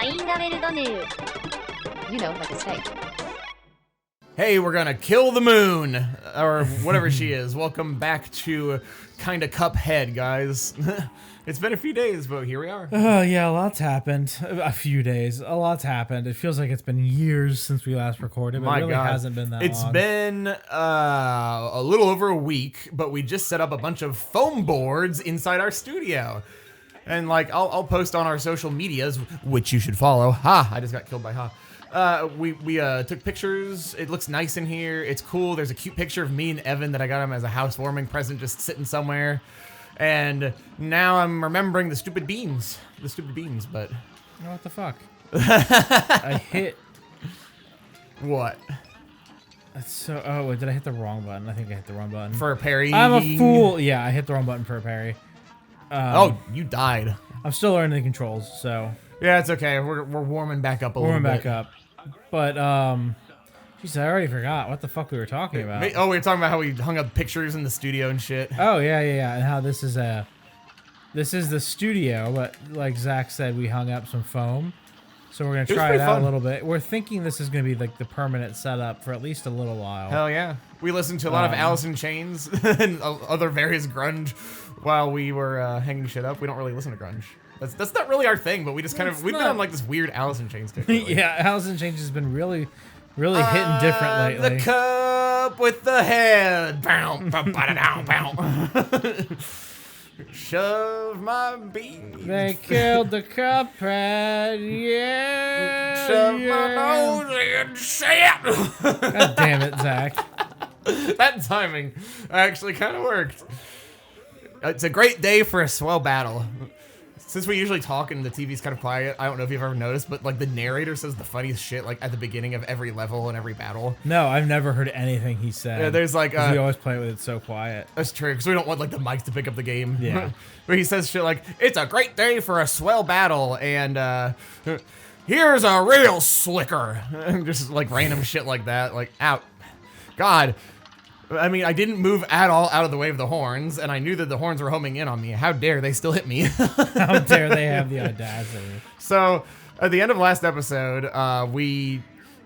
You know, like a steak. Hey, we're gonna kill the moon, or whatever she is. Welcome back to Kinda Cuphead, guys. It's been a few days, but here we are. Oh, yeah, a lot's happened. A few days. A lot's happened. It feels like it's been years since we last recorded, but My it really God. hasn't been that long. It's been a little over a week, but we just set up a bunch of foam boards inside our studio. And, like, I'll post on our social medias, which you should follow. Ha! I just got killed by Ha. We took pictures. It looks nice in here. It's cool. There's a cute picture of me and Evan that I got him as a housewarming present, just sitting somewhere. And now I'm remembering the stupid beans. But Oh, what the fuck? I hit... what? That's so... Oh, wait, did I hit the wrong button? I think I hit the wrong button. For a parry? I'm a fool. Yeah, I hit the wrong button for a parry. Oh, you died. I'm still learning the controls, so... Yeah, it's okay. We're warming back up a little bit. Warming back up. But, Jeez, I already forgot what the fuck we were talking about. Oh, we were talking about how we hung up pictures in the studio and shit. Oh, yeah. And how this is the studio, but like Zach said, we hung up some foam. So we're going to try it out a little bit. We're thinking this is going to be like the permanent setup for at least a little while. Hell yeah. We listened to a lot of Alice in Chains and other various grunge while we were hanging shit up. We don't really listen to grunge. That's not really our thing, but we just we've been on like this weird Alice in Chains kick. Yeah, Alice in Chains has been really hitting different lately. The cup with the head. Bow, bow, bow, bow. Shove my beans. They killed the Cuphead, yeah. Shove my nose in shit. God damn it, Zach. That timing actually kind of worked. It's a great day for a swell battle. Since we usually talk and the TV's kind of quiet, I don't know if you've ever noticed, but like the narrator says the funniest shit like at the beginning of every level and every battle. No, I've never heard anything he said. Yeah, there's like we always play with it so quiet. That's true, because we don't want like the mics to pick up the game. Yeah. But he says shit like, it's a great day for a swell battle, and here's a real slicker. Just like random shit like that. Like, out. God. I mean, I didn't move at all out of the way of the horns, and I knew that the horns were homing in on me. How dare they still hit me? How dare they have the audacity. So, at the end of last episode,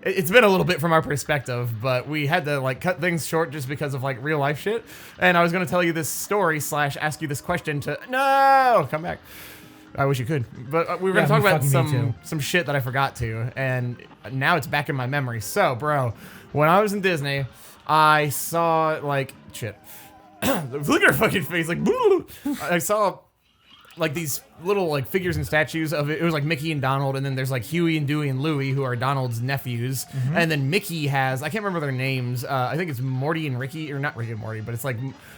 it's been a little bit from our perspective, but we had to like cut things short just because of like real life shit. And I was going to tell you this story / ask you this question to, no, come back. I wish you could, but we were going to talk about some shit that I forgot to, and now it's back in my memory. So, bro, when I was in Disney, I saw like shit. Look at her fucking face, like I saw like these little like figures and statues of it. It was like Mickey and Donald, and then there's like Huey and Dewey and Louie, who are Donald's nephews, and then Mickey has, I can't remember their names. I think it's Morty and Ricky, or not Ricky and Morty, but it's like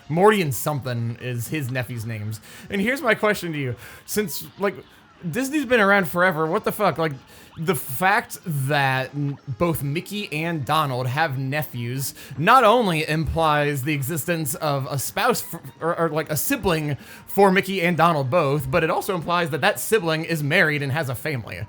Morty and something is his nephew's names. And here's my question to you: since like Disney's been around forever, what the fuck, like. The fact that both Mickey and Donald have nephews not only implies the existence of a spouse or like a sibling for Mickey and Donald both, but it also implies that that sibling is married and has a family.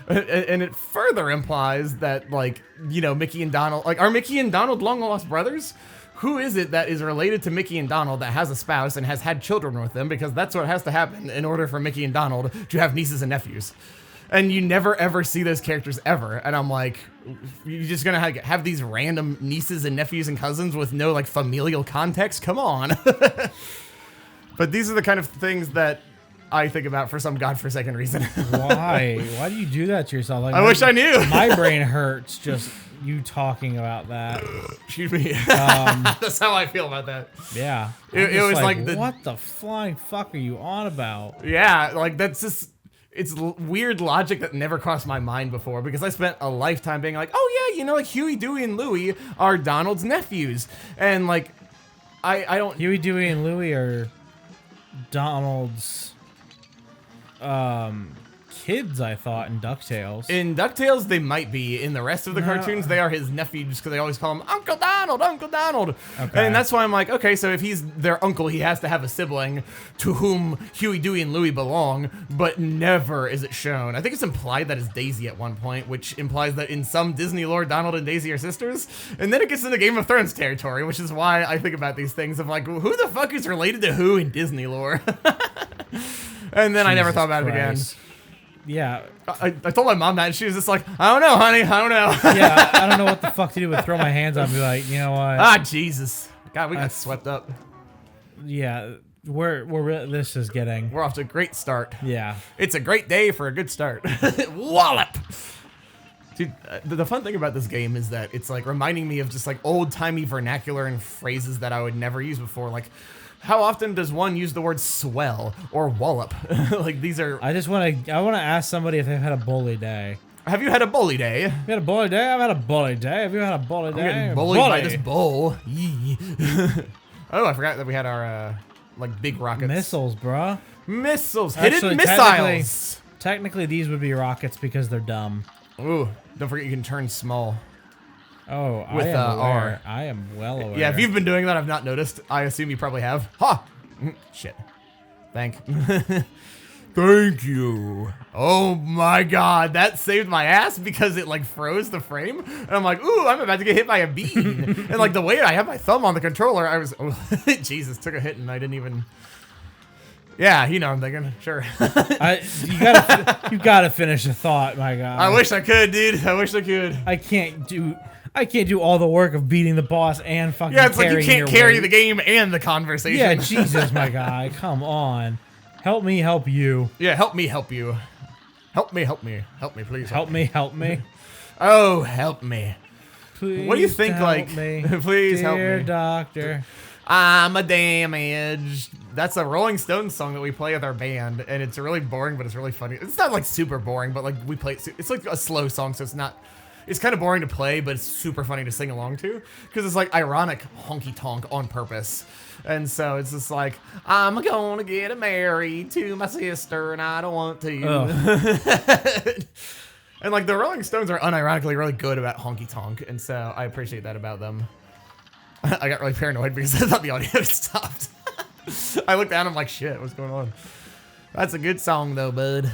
And it further implies that, like, you know, Mickey and Donald, like, are Mickey and Donald long lost brothers? Who is it that is related to Mickey and Donald that has a spouse and has had children with them? Because that's what has to happen in order for Mickey and Donald to have nieces and nephews. And you never ever see those characters ever. And I'm like, you're just gonna have these random nieces and nephews and cousins with no like familial context? Come on. But these are the kind of things that I think about for some godforsaken reason. Why? Why do you do that to yourself? Like, I wish I knew. My brain hurts just you talking about that. Excuse me. That's how I feel about that. Yeah. It was like what the flying fuck are you on about? Yeah, like that's just... It's weird logic that never crossed my mind before, because I spent a lifetime being like, oh yeah, you know, like Huey, Dewey, and Louie are Donald's nephews. And like, I don't... Huey, Dewey, and Louie are Donald's kids, I thought, in DuckTales. In DuckTales, they might be. In the rest of the cartoons, they are his nephews, because they always call him Uncle Donald, Uncle Donald. Okay. And that's why I'm like, okay, so if he's their uncle, he has to have a sibling to whom Huey, Dewey, and Louie belong, but never is it shown. I think it's implied that it's Daisy at one point, which implies that in some Disney lore, Donald and Daisy are sisters. And then it gets into Game of Thrones territory, which is why I think about these things of like, who the fuck is related to who in Disney lore? And then I never thought about it again. Yeah. I told my mom that, and she was just like, I don't know, honey. I don't know. Yeah, I don't know what the fuck to do with throw my hands up and be like, you know what? Ah, Jesus. God, we got swept up. Yeah, this is getting. We're off to a great start. Yeah. It's a great day for a good start. Wallop! Dude, the fun thing about this game is that it's like reminding me of just like old-timey vernacular and phrases that I would never use before. Like, how often does one use the word swell or wallop? Like, these are... I want to ask somebody if they've had a bully day. Have you had a bully day? You had a bully day? I've had a bully day. Have you had a bully day? I'm getting bullied by this bull. Yee. Oh, I forgot that we had our, like, big rockets. Missiles, bruh. Missiles. Actually, Hidden missiles. Technically, these would be rockets because they're dumb. Ooh, don't forget you can turn small. Oh, With, I am aware. R. I am well aware. Yeah, if you've been doing that, I've not noticed. I assume you probably have. Ha! Shit. Thank you. Oh my god, that saved my ass because it like froze the frame. And I'm like, ooh, I'm about to get hit by a bean. And like the way I have my thumb on the controller, I was, oh, Jesus, took a hit and I didn't even... Yeah, you know what I'm thinking. Sure. You gotta finish the thought, my god. I wish I could, dude. I wish I could. I can't do all the work of beating the boss and fucking Yeah, it's like you carrying can't your carry weight. the game and the conversation. Yeah, Jesus, my guy. Come on. Help me help you. Yeah, help me help you. Help me help me. Help me, please. Help me. Oh, help me. Please What do you think, help like, me. please help Dear me. doctor. I'm a damaged. That's a Rolling Stones song that we play with our band, and it's really boring, but it's really funny. It's not like super boring, but like we play it. It's like a slow song, so it's not. It's kind of boring to play, but it's super funny to sing along to because it's like ironic honky tonk on purpose. And so it's just like, I'm gonna get married to my sister, and I don't want to. And like the Rolling Stones are unironically really good about honky tonk, and so I appreciate that about them. I got really paranoid because I thought the audio had stopped. I looked down, I'm like, shit, what's going on? That's a good song though, bud.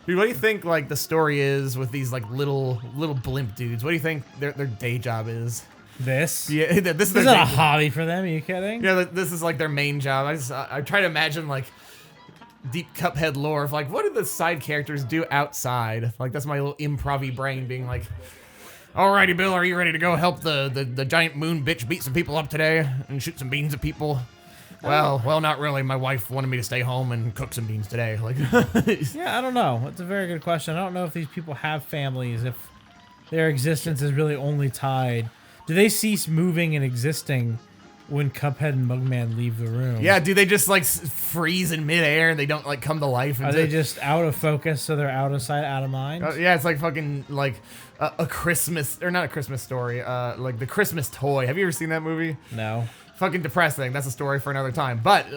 Dude, what do you think like the story is with these like little blimp dudes? What do you think their day job is? This? Yeah, this is their not a day hobby for them. Are you kidding? Yeah, this is like their main job. I try to imagine like deep Cuphead lore of like, what do the side characters do outside? Like that's my little improv-y brain being like, alrighty, Bill, are you ready to go help the giant moon bitch beat some people up today and shoot some beans at people? Well, not really. My wife wanted me to stay home and cook some beans today. Like, yeah, I don't know. It's a very good question. I don't know if these people have families, if their existence is really only tied. Do they cease moving and existing when Cuphead and Mugman leave the room? yeah, do they just like freeze in midair and they don't like come to life? Are they just out of focus so they're out of sight, out of mind? Yeah, it's like fucking like a Christmas, or not a Christmas story, like the Christmas toy. Have you ever seen that movie? No. Fucking depressing. That's a story for another time. But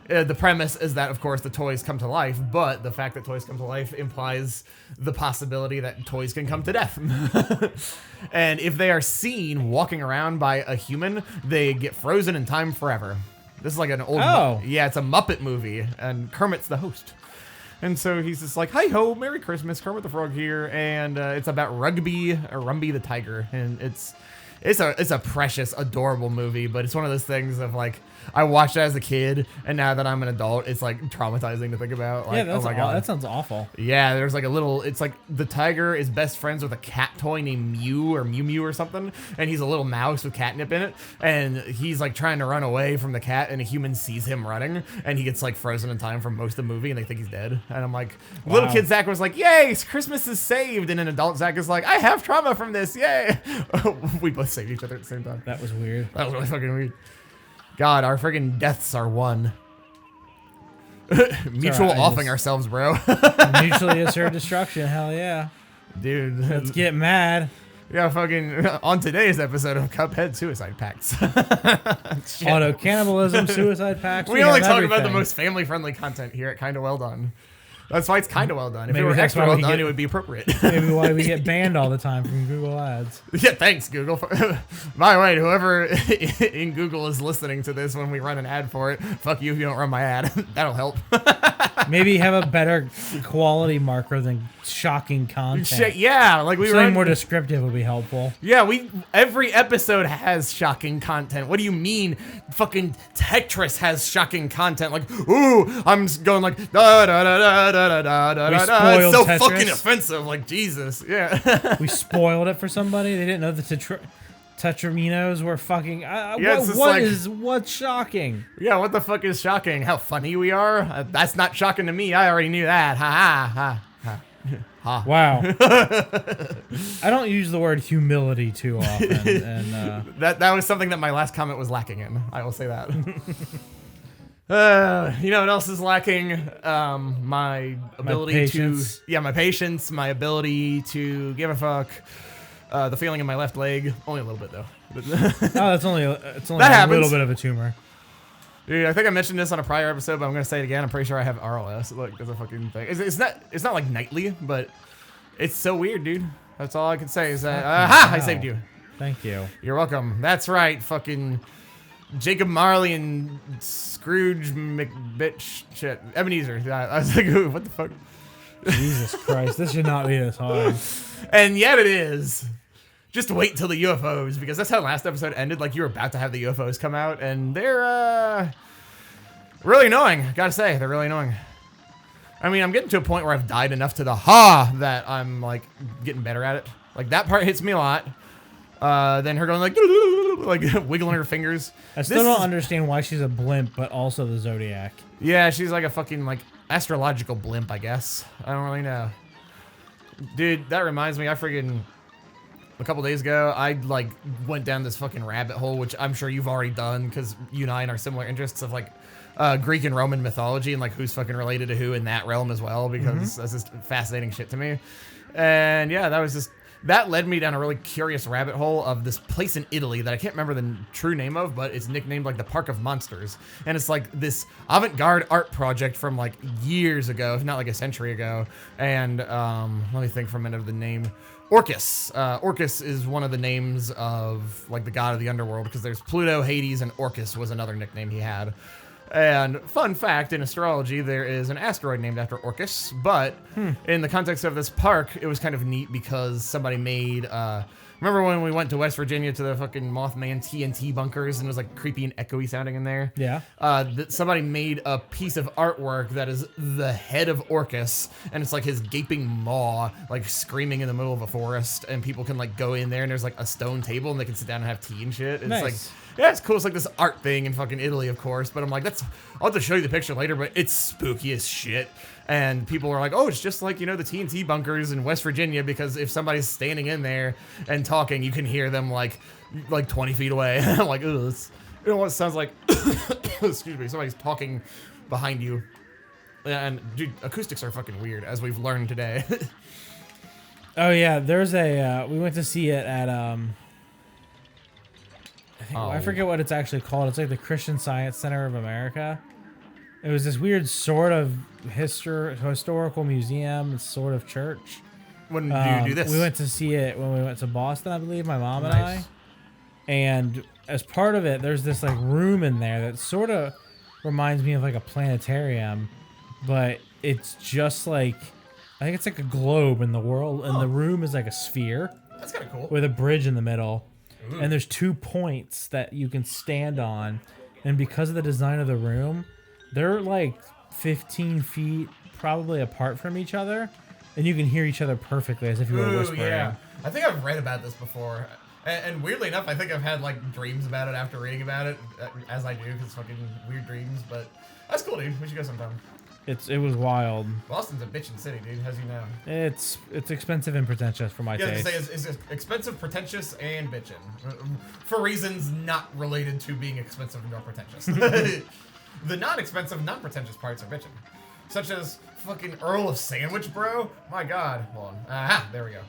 the premise is that, of course, the toys come to life, but the fact that toys come to life implies the possibility that toys can come to death. And if they are seen walking around by a human, they get frozen in time forever. This is like an old... Yeah, it's a Muppet movie, and Kermit's the host. And so he's just like, hi-ho, Merry Christmas, Kermit the Frog here, and it's about Rumby the Tiger, and it's a precious, adorable movie, but it's one of those things of like, I watched it as a kid, and now that I'm an adult, it's like traumatizing to think about. Like, yeah, oh my God. That sounds awful. Yeah, there's like it's like the tiger is best friends with a cat toy named Mew or Mew Mew or something, and he's a little mouse with catnip in it, and he's like trying to run away from the cat, and a human sees him running, and he gets like frozen in time for most of the movie, and they think he's dead. And I'm like, wow. Little kid Zach was like, yay, Christmas is saved, and an adult Zach is like, I have trauma from this, yay. We both saved each other at the same time. That was weird. That was really fucking weird. God, our friggin' deaths are one. Mutual offing ourselves, bro. Mutually assured destruction, hell yeah. Dude. Let's get mad. Yeah, fucking, on today's episode of Cuphead Suicide Pacts. Auto cannibalism, suicide pacts. We only talk about the most family-friendly content here at Kinda Well Done. That's why it's kinda well done. If it were extra well done, it would be appropriate. Maybe why we get banned all the time from Google Ads. Yeah, thanks, Google. By the way, whoever in Google is listening to this when we run an ad for it, fuck you if you don't run my ad. That'll help. Maybe have a better quality marker than shocking content. Shit, yeah, like we Something were more descriptive would be helpful. Yeah, every episode has shocking content. What do you mean? Fucking Tetris has shocking content. Like, ooh, I'm going like da da da da da da da da da. It's so Tetris. fucking offensive. Like Jesus, yeah. We spoiled it for somebody. They didn't know the Tetraminos were fucking. What's shocking? Yeah, what the fuck is shocking? How funny we are? That's not shocking to me. I already knew that. Ha ha ha. Ha. Wow. I don't use the word humility too often, and that was something that my last comment was lacking in. I will say that. You know what else is lacking? My ability my patience, my ability to give a fuck. The feeling in my left leg, only a little bit though. it's only that a happens. little bit of a tumor. Dude, I think I mentioned this on a prior episode, but I'm gonna say it again. I'm pretty sure I have RLS. Look, there's a fucking thing. It's not like nightly, but it's so weird, dude. That's all I can say is that. I saved you. Thank you. You're welcome. That's right, fucking Jacob Marley and Scrooge McBitch shit. Ebenezer. I was like, ooh, what the fuck? Jesus Christ, this should not be this hard. And yet it is. Just wait till the UFOs, because that's how last episode ended. Like, you were about to have the UFOs come out, and they're, really annoying. Gotta say, they're really annoying. I mean, I'm getting to a point where I've died enough to the that I'm, like, getting better at it. Like, that part hits me a lot. Then her going, like wiggling her fingers. I still don't understand why she's a blimp, but also the Zodiac. Yeah, she's like a fucking, like, astrological blimp, I guess. I don't really know. Dude, that reminds me, a couple days ago, I like went down this fucking rabbit hole, which I'm sure you've already done because you and I are similar interests of like Greek and Roman mythology and like who's fucking related to who in that realm as well, because that's just fascinating shit to me. And yeah, that led me down a really curious rabbit hole of this place in Italy that I can't remember the true name of, but it's nicknamed like the Park of Monsters. And it's like this avant-garde art project from like years ago, if not like a century ago. And let me think for a minute of the name. Orcus. Orcus is one of the names of like the god of the underworld, because there's Pluto, Hades, and Orcus was another nickname he had. And fun fact, in astrology, there is an asteroid named after Orcus, but in the context of this park, it was kind of neat because somebody made, remember when we went to West Virginia to the fucking Mothman TNT bunkers and it was like creepy and echoey sounding in there? Yeah. Somebody made a piece of artwork that is the head of Orcus, and it's like his gaping maw, like screaming in the middle of a forest, and people can like go in there and there's like a stone table and they can sit down and have tea and shit. It's nice. like, yeah, it's cool. It's like this art thing in fucking Italy, of course. But I'm like, I'll have to show you the picture later, but it's spooky as shit. And people are like, oh, it's just like, you know, the TNT bunkers in West Virginia, because if somebody's standing in there and talking, you can hear them like 20 feet away. I'm like, ugh, you know what it sounds like? Excuse me, somebody's talking behind you. And dude, acoustics are fucking weird, as we've learned today. Oh yeah, there's a, we went to see it at, I forget what it's actually called. It's like the Christian Science Center of America. It was this weird sort of historical museum, sort of church. When do you do this? We went to see it when we went to Boston, I believe, my mom and Nice. I. And as part of it, there's this like room in there that sort of reminds me of like a planetarium, but it's just like, I think it's like a globe in the world, and the room is like a sphere. That's kind of cool. With a bridge in the middle. Ooh. And there's 2 points that you can stand on, and because of the design of the room, they're like 15 feet probably apart from each other, and you can hear each other perfectly as if you were whispering. Yeah. I think I've read about this before, and weirdly enough, I think I've had like dreams about it after reading about it, as I do, because it's fucking weird dreams. But that's cool, dude. We should go sometime. It was wild. Boston's a bitchin' city, dude, as you know. It's expensive and pretentious for my taste. Yeah, it's expensive, pretentious, and bitchin'. For reasons not related to being expensive nor pretentious. The non-expensive, non-pretentious parts are bitchin'. Such as fucking Earl of Sandwich, bro. My god. Hold on. Aha, there we go.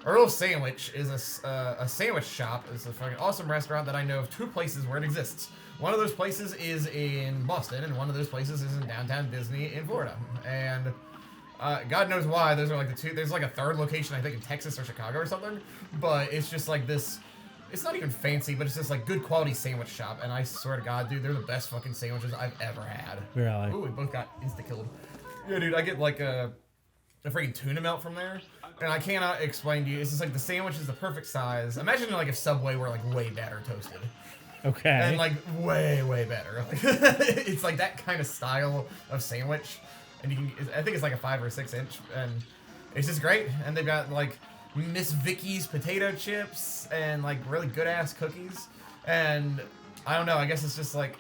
Earl of Sandwich is a sandwich shop. It's a fucking awesome restaurant that I know of 2 places where it exists. One of those places is in Boston, and one of those places is in downtown Disney in Florida. And God knows why. Those are like the 2. There's like a 3rd location, I think, in Texas or Chicago or something. But it's just like this. It's not even fancy, but it's just like good quality sandwich shop. And I swear to God, dude, they're the best fucking sandwiches I've ever had. Really? Ooh, we both got insta-killed. Yeah, dude, I get like a freaking tuna melt from there, and I cannot explain to you. It's just like the sandwich is the perfect size. Imagine like if Subway were like way better toasted. Okay. And like way better. It's like that kind of style of sandwich, and you can. I think it's like a 5 or 6 inch, and it's just great. And they've got like Miss Vicky's potato chips and like really good ass cookies. And I don't know. I guess it's just like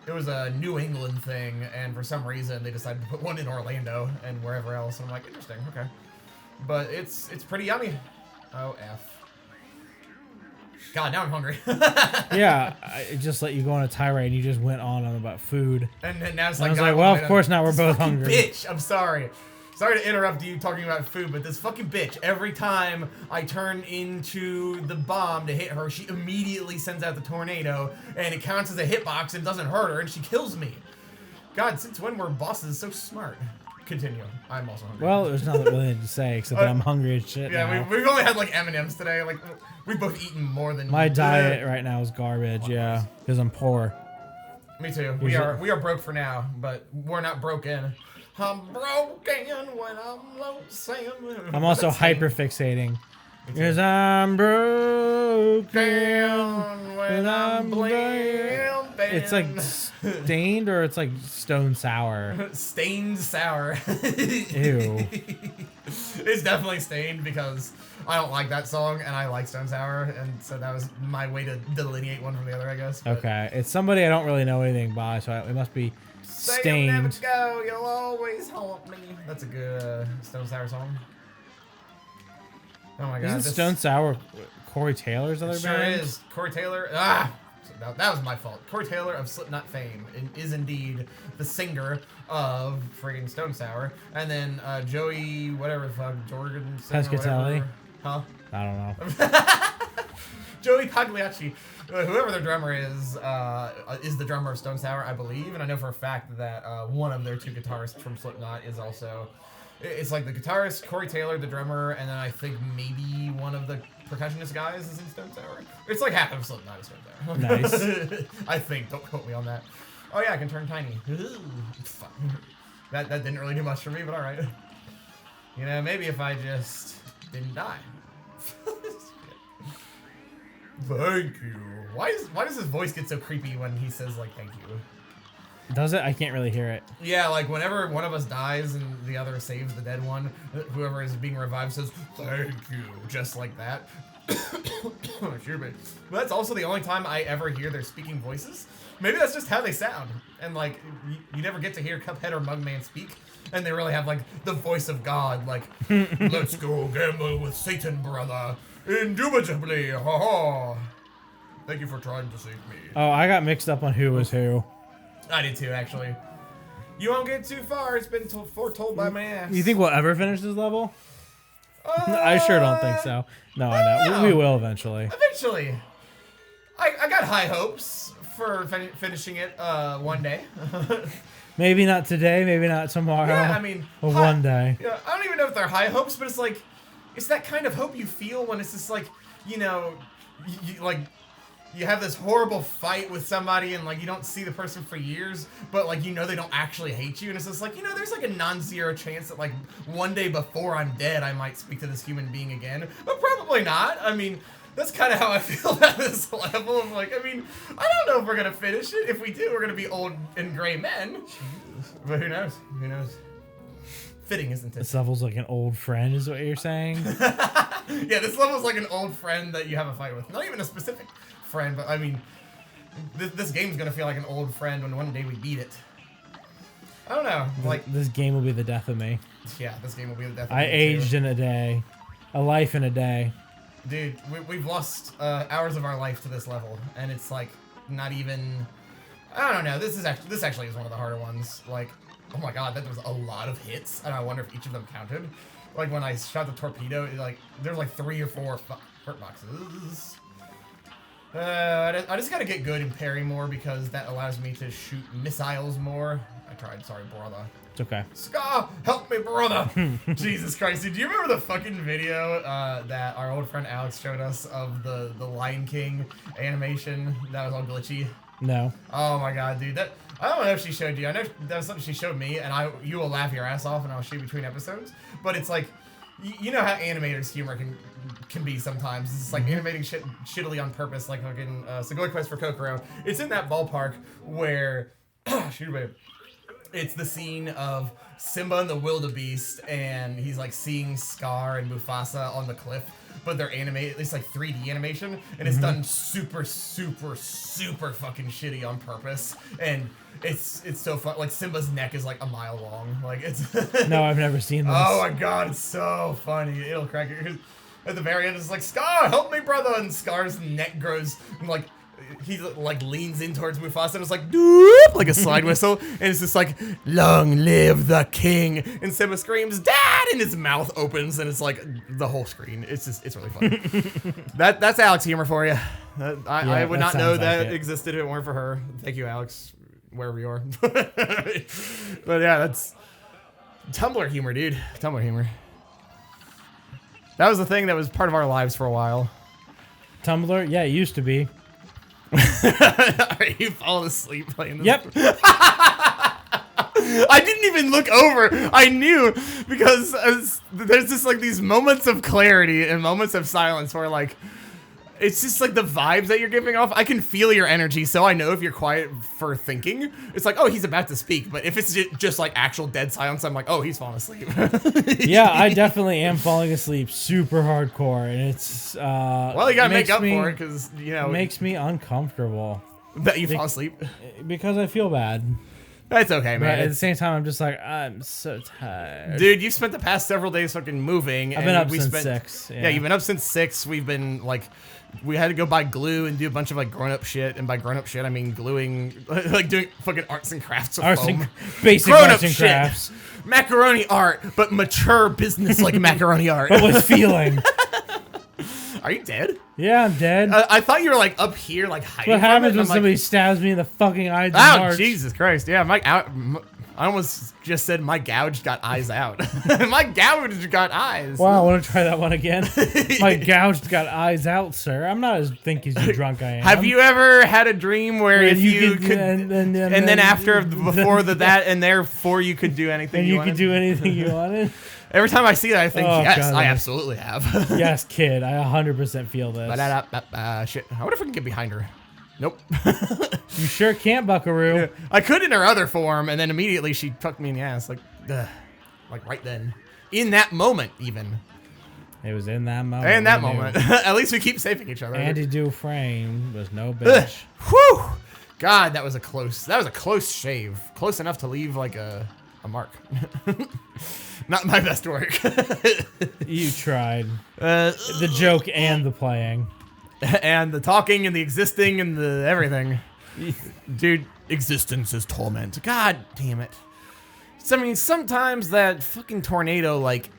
it was a New England thing, and for some reason they decided to put one in Orlando and wherever else. And I'm like, interesting, okay. But it's pretty yummy. Oh F. God, now I'm hungry. Yeah, I just let you go on a tirade and you just went on about food. And now it's And like, I was God, like, well, of course not. We're both fucking hungry. Bitch, I'm sorry. Sorry to interrupt you talking about food, but this fucking bitch, every time I turn into the bomb to hit her, she immediately sends out the tornado, and it counts as a hitbox and doesn't hurt her, and she kills me. God, since when were bosses so smart? Continue. I'm also hungry. Well, there's nothing really to say except that I'm hungry as shit Yeah, now. we've only had like M&Ms today. Like, we've both eaten more than My diet right now is garbage, yeah, because I'm poor. Me too. We are broke for now, but we're not broken. I'm broken when I'm lonesome. I'm also hyperfixating. Because I'm broken when I'm bleeding. It's like stained or it's like stone sour. Stained sour. Ew. It's definitely stained because I don't like that song and I like Stone Sour, and so that was my way to delineate one from the other, I guess. But Okay, it's somebody I don't really know anything by, so it must be say you'll never stained. go, you'll always haunt me. That's a good Stone Sour song. Oh my god. Isn't Stone Sour Corey Taylor's other Sure band? is. Corey Taylor. That was my fault. Corey Taylor of Slipknot fame is indeed the singer of friggin' Stone Sour. And then Joey, whatever the fuck, Jorgensen. Pescatelli? Huh? I don't know. Joey Pagliacci, whoever their drummer is the drummer of Stone Sour, I believe. And I know for a fact that one of their 2 guitarists from Slipknot is also. It's like the guitarist, Corey Taylor, the drummer, and then I think maybe one of the percussionist guys is in Stone Sour. It's like half of Slipknot is Stone Sour. Nice. I think. Don't quote me on that. Oh yeah, I can turn tiny. Fuck. That didn't really do much for me, but all right. You know, maybe if I just didn't die. Thank you. Why does his voice get so creepy when he says like thank you? Does it? I can't really hear it. Yeah, like whenever one of us dies and the other saves the dead one, whoever is being revived says, thank you, just like that. Excuse me. But that's also the only time I ever hear their speaking voices. Maybe that's just how they sound. And like, you never get to hear Cuphead or Mugman speak. And they really have like the voice of God, like, let's go gamble with Satan, brother. Indubitably, ha ha. Thank you for trying to save me. Oh, I got mixed up on who was who. I did too, actually. You won't get too far. It's been foretold by my ass. You think we'll ever finish this level? I sure don't think so. No, I know. We will eventually. Eventually. I got high hopes for finishing it one day. Maybe not today, maybe not tomorrow. Yeah, I mean... But one day. Yeah, I don't even know if they're high hopes, but it's like... It's that kind of hope you feel when it's just like, you know... You have this horrible fight with somebody and like you don't see the person for years, but like you know they don't actually hate you, and it's just like, you know, there's like a non-zero chance that like one day before I'm dead I might speak to this human being again, but probably not. I mean, that's kind of how I feel at this level of like, I mean, I don't know if we're gonna finish it. If we do, we're gonna be old and gray men. But who knows? Who knows? Fitting, isn't it? This level's like an old friend, is what you're saying? Yeah, this level's like an old friend that you have a fight with. Not even a specific friend, but I mean, this game's gonna feel like an old friend when one day we beat it. I don't know, like... This game will be the death of me. Yeah, this game will be the death of I me aged too. in a day. A life in a day. Dude, we've lost hours of our life to this level, and it's like, not even... I don't know, this actually is one of the harder ones. Like, oh my god, that was a lot of hits, and I wonder if each of them counted. Like, when I shot the torpedo, like, there's like 3 or 4 hurt boxes. I just gotta get good in parry more because that allows me to shoot missiles more. I tried, sorry, brother. It's okay. Ska, help me, brother! Jesus Christ, dude, do you remember the fucking video that our old friend Alex showed us of the Lion King animation that was all glitchy? No. Oh my god, dude, I don't know if she showed you. I know that was something she showed me, and you will laugh your ass off, and I'll show you between episodes. But it's like, you know how animators' humor can be sometimes. It's like animating shit shittily on purpose, like fucking Segoy Quest for Kokoro. It's in that ballpark where, it's the scene of Simba and the Wildebeest, and he's like seeing Scar and Mufasa on the cliff, but they're animated. It's like 3D animation, and it's done super, super, super fucking shitty on purpose, and it's so fun. Like Simba's neck is like a mile long. Like it's. No, I've never seen this. Oh my god, it's so funny. It'll crack you. At the very end, it's like, Scar, help me, brother, and Scar's neck grows and like. He like leans in towards Mufasa and it's like doop, like a slide whistle, and it's just like, long live the king, and Simba screams, Dad, and his mouth opens and it's like the whole screen. It's really fun. That's Alex humor for you. I would not know that existed if it weren't for her. Thank you, Alex, wherever you are. But yeah, that's Tumblr humor, dude. Tumblr humor. That was the thing that was part of our lives for a while. Tumblr? Yeah, it used to be. Are you falling asleep playing this? Yep. I didn't even look over. I knew because there's just like these moments of clarity and moments of silence where like it's just like the vibes that you're giving off. I can feel your energy, so I know if you're quiet for thinking. It's like, oh, he's about to speak. But if it's just like actual dead silence, I'm like, oh, he's falling asleep. Yeah, I definitely am falling asleep super hardcore, and it's well, you gotta make up for it because you know it makes me uncomfortable that you fall asleep because I feel bad. That's okay, man. But at the same time, I'm just like, I'm so tired. Dude, you've spent the past several days fucking moving. I've been up since 6. Yeah, you've been up since 6. We've been like, we had to go buy glue and do a bunch of like grown-up shit. And by grown-up shit, I mean gluing, like doing fucking arts and crafts with foam. Basic arts and crafts. Macaroni art, but mature business like macaroni art. But with feeling. Are you dead? Yeah, I'm dead. I thought you were like up here, like hiding. What happens when like, somebody stabs me in the fucking eyes? Oh, Jesus Christ! Yeah, I almost just said my gouged got eyes out. My gouged got eyes. Wow, I want to try that one again. My gouged got eyes out, sir. I'm not as think as you drunk I am. Have you ever had a dream where if you could, and then after, before that, and therefore you could do anything and you could do anything you wanted? Every time I see that, I think, yes, God, I absolutely have. Yes, kid, I 100% feel this. Shit, I wonder if I can get behind her. Nope. You sure can't, Buckaroo. Yeah. I could in her other form, and then immediately she fucked me in the ass, like right then. In that moment, even. It was in that moment. In that moment. At least we keep saving each other. Andy Dufresne was no bitch. Whew! God, that was a close shave. Close enough to leave like a mark. Not my best work. You tried. The joke and the playing. And the talking and the existing and the everything. Dude, existence is torment. God damn it. So, I mean, sometimes that fucking tornado, like,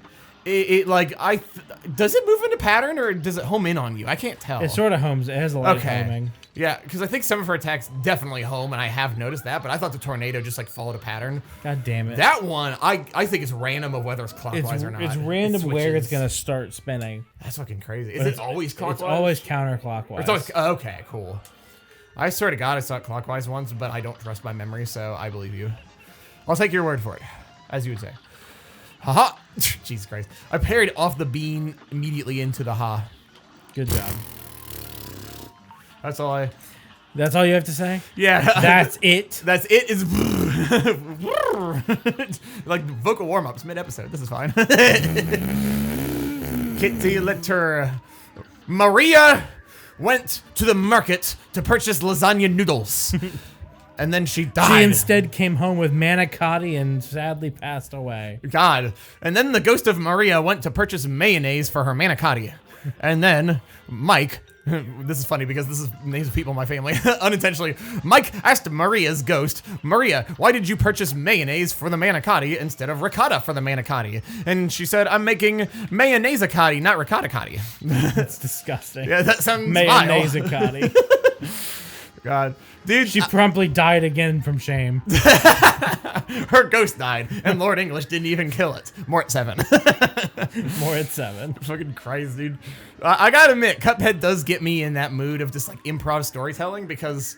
does it move into pattern or does it home in on you? I can't tell. It sort of homes. It has a light homing. Yeah, because I think some of her attacks definitely home, and I have noticed that, but I thought the tornado just, like, followed a pattern. God damn it. That one, I think it's random of whether it's clockwise or not. It's random where it's going to start spinning. That's fucking crazy. Is it always clockwise? It's always counterclockwise. It's always, okay, cool. I swear to God I saw it clockwise once, but I don't trust my memory, so I believe you. I'll take your word for it, as you would say. Haha! Jesus Christ. I parried off the bean immediately into the ha. Good job. That's all you have to say? Yeah. That's it? That's it is like vocal warm-ups mid-episode. This is fine. Kitty litter. Maria went to the market to purchase lasagna noodles. And then she died. She instead came home with manicotti and sadly passed away. God. And then the ghost of Maria went to purchase mayonnaise for her manicotti. And then Mike, this is funny because this is names of people in my family, unintentionally. Mike asked Maria's ghost, Maria, why did you purchase mayonnaise for the manicotti instead of ricotta for the manicotti? And she said, I'm making mayonnaise-a-cotti, not ricotta-cotti. That's disgusting. Yeah, that sounds mayonnaise-a-cotti. God. Dude, she promptly died again from shame. Her ghost died, and Lord English didn't even kill it. More at 7. More at 7. Fucking Christ, dude. I gotta admit, Cuphead does get me in that mood of just like improv storytelling because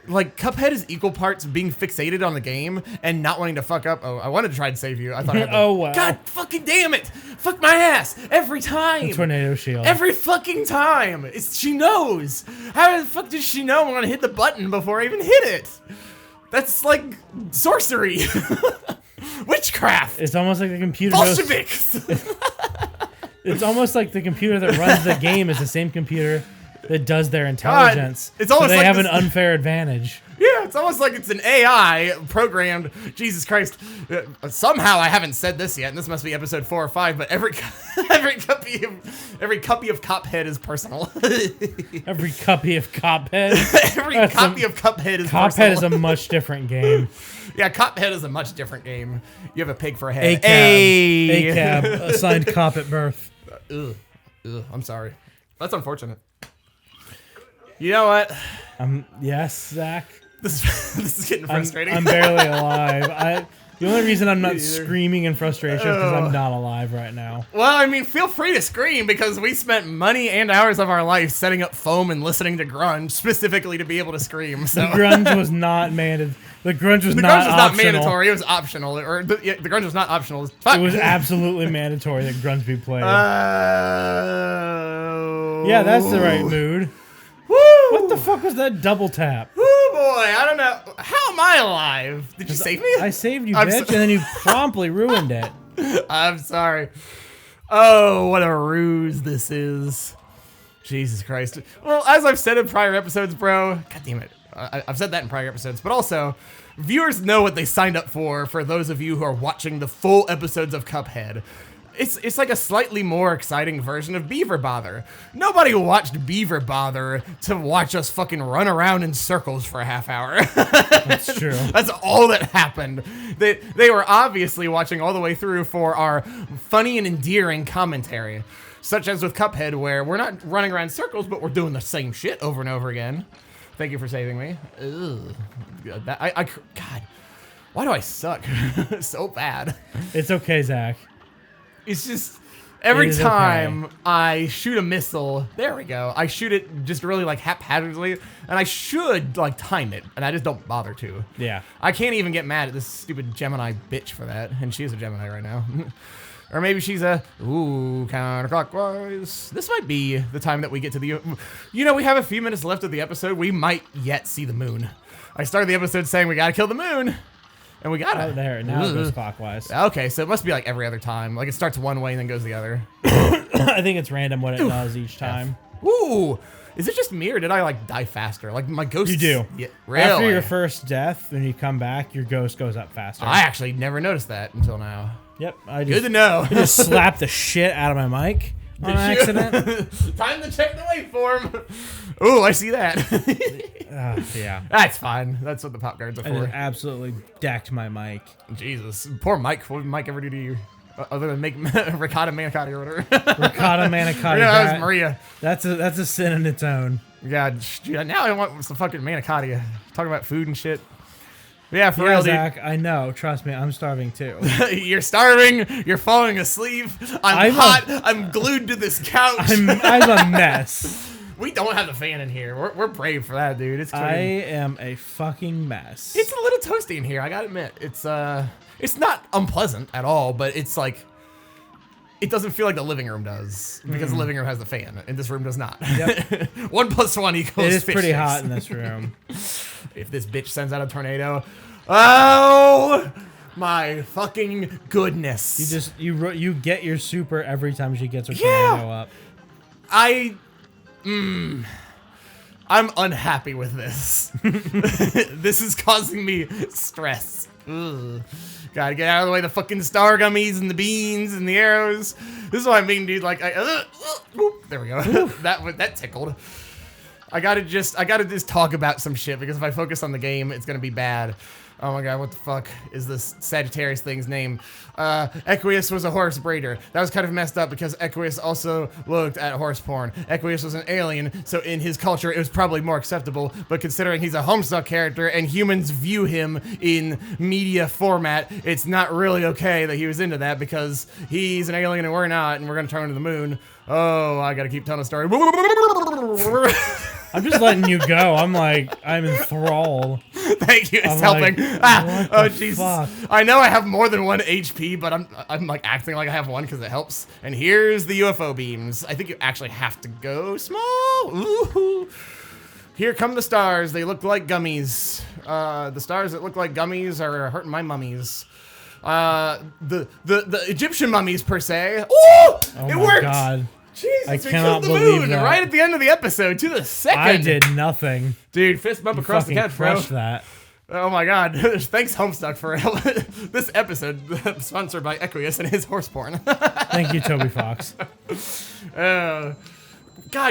like Cuphead is equal parts being fixated on the game and not wanting to fuck up. Oh, I wanted to try and save you. I thought I had to, Oh, wow. God fucking damn it. Fuck my ass. Every time. The tornado shield. Every fucking time. She knows. How the fuck does she know I'm gonna hit the button before I even hit it? That's like sorcery. Witchcraft. It's almost like the computer Bolsheviks. It's almost like the computer that runs the game is the same computer that does their intelligence. God, it's almost so they like have this- an unfair advantage. Yeah, it's almost like it's an AI programmed. Jesus Christ! Somehow I haven't said this yet, and this must be episode 4 or 5. But every copy of Cuphead is personal. Every copy of Cuphead. Every copy of Cuphead is Cuphead personal. is a much different game. Yeah, Cuphead is a much different game. You have a pig for a head. ACAB assigned cop at birth. Ugh. I'm sorry. That's unfortunate. You know what? Yes, Zach. This is getting frustrating. I'm barely alive. The only reason I'm not screaming in frustration is because I'm not alive right now. Well, I mean, feel free to scream because we spent money and hours of our life setting up foam and listening to grunge specifically to be able to scream. So The grunge was not mandated. The grunge was the not grunge was not optional. mandatory. It was optional. The grunge was not optional. It was absolutely mandatory that grunge be played. Yeah, that's the right mood. Woo! What the fuck was that double tap? Oh boy, I don't know. How am I alive? Did you save me? I saved you, I'm bitch, so- and then you promptly ruined it. I'm sorry. Oh, what a ruse this is. Jesus Christ. Well, as I've said in prior episodes, bro, God damn it. I've said that in prior episodes, but also, viewers know what they signed up for those of you who are watching the full episodes of Cuphead. It's like a slightly more exciting version of Beaver Bother. Nobody watched Beaver Bother to watch us fucking run around in circles for a half hour. That's true. That's all that happened. They were obviously watching all the way through for our funny and endearing commentary, such as with Cuphead, where we're not running around in circles, but we're doing the same shit over and over again. Thank you for saving me. Ugh. God, why do I suck so bad? It's okay, Zach. It's just every It is time okay. I shoot a missile, there we go. I shoot it just really like haphazardly, and I should like time it, and I just don't bother to. Yeah. I can't even get mad at this stupid Gemini bitch for that, and she is a Gemini right now. Or maybe she's counterclockwise. This might be the time that we get to the, we have a few minutes left of the episode. We might yet see the moon. I started the episode saying we gotta kill the moon. And we got Oh, it. there. Now it goes clockwise. Okay, so it must be like every other time. Like it starts one way and then goes the other. I think it's random what it does each time. Ooh, is it just me or did I like die faster? Like my ghost. You do. Yeah, really? After your first death, when you come back, your ghost goes up faster. I actually never noticed that until now. Yep. Good to know. I just slapped the shit out of my mic on accident. Time to check the waveform. Ooh, I see that. Yeah. That's fine. That's what the pop guards are I just for. absolutely decked my mic. Jesus. Poor Mike. What did Mike ever do to you? Other than make ricotta manicotti or whatever. Ricotta manicotti. Yeah, that was Maria. That's a sin in its own. God, now I want some fucking manicotti. Talking about food and shit. Yeah, for Yeah, real, dude. Zach, I know. Trust me, I'm starving too. You're starving. You're falling asleep. I'm hot. I'm glued to this couch. I'm a mess. We don't have the fan in here. We're brave for that, dude. It's I crazy. am a fucking mess. It's a little toasty in here. I gotta admit, it's not unpleasant at all, but it's like it doesn't feel like the living room does because the living room has the fan and this room does not. Yep. 1 + 1 equals. It is fish pretty sticks. hot in this room. If this bitch sends out a tornado, oh my fucking goodness! You get your super every time she gets her tornado up. I'm unhappy with this. This is causing me stress. Ugh. Gotta get out of the way, the fucking star gummies and the beans and the arrows. This is what I mean, dude. Like, there we go. that tickled. I gotta just talk about some shit because if I focus on the game, it's gonna be bad. Oh my god, what the fuck is this Sagittarius thing's name? Equius was a horse breeder. That was kind of messed up because Equius also looked at horse porn. Equius was an alien, so in his culture it was probably more acceptable, but considering he's a Homestuck character and humans view him in media format, it's not really okay that he was into that because he's an alien and we're not, and we're gonna turn to the moon. Oh, I gotta keep telling a story. I'm just letting you go. I'm enthralled. Thank you. It's I'm helping. like, Oh what the jeez. fuck? I know I have more than 1 HP, but I'm like acting like I have one because it helps. And here's the UFO beams. I think you actually have to go small. Ooh. Here come the stars. They look like gummies. The stars that look like gummies are hurting my mummies. The Egyptian mummies per se. Ooh! Oh It my worked. God. Jesus, I we cannot killed the believe moon that. right at the end of the episode to the second. I did nothing. Dude, fist bump across the Fucking couch, bro. crushed that. Oh my God! Thanks, Homestuck, for this episode sponsored by Equius and his horse porn. Thank you, Toby Fox. God,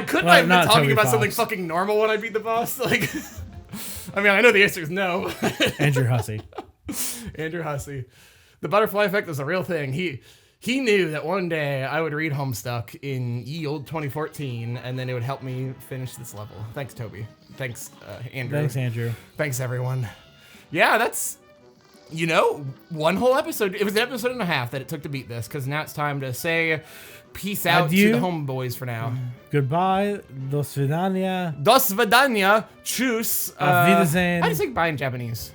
couldn't Well, I have been not talking Toby about something Fox. fucking normal when I beat the boss? Like, I mean, I know the answer is no. Andrew Hussey. Andrew Hussey. The butterfly effect is a real thing. He knew that one day I would read Homestuck in ye old 2014, and then it would help me finish this level. Thanks, Toby. Thanks, Andrew. Thanks, Andrew. Thanks, everyone. Yeah, that's, one whole episode. It was an episode and a half that it took to beat this, because now it's time to say peace out Adieu. to the homeboys for now. Goodbye. Do svidania. Do svidania. Tschüss. Auf Wiedersehen. How do you say goodbye in Japanese?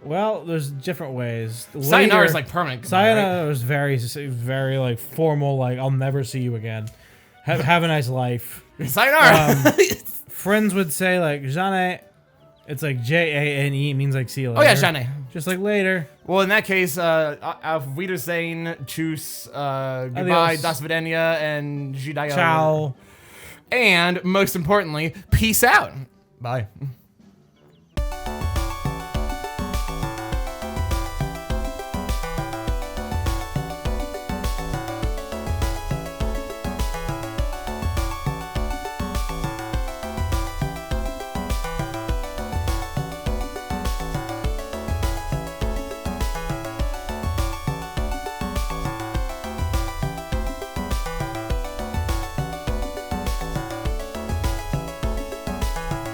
Well, there's different ways. Sayonara is like permanent goodbye, Sayonara was very like formal. Like I'll never see you again. Have a nice life. right? Sayonara. Friends would say like Jane. It's like Jane. It means like see you later. Oh yeah, Shane. Just like later. Well, in that case, auf Wiedersehen, tschüss, goodbye, Adios. das vidania, and jidayo. Ciao. And most importantly, peace out. Bye.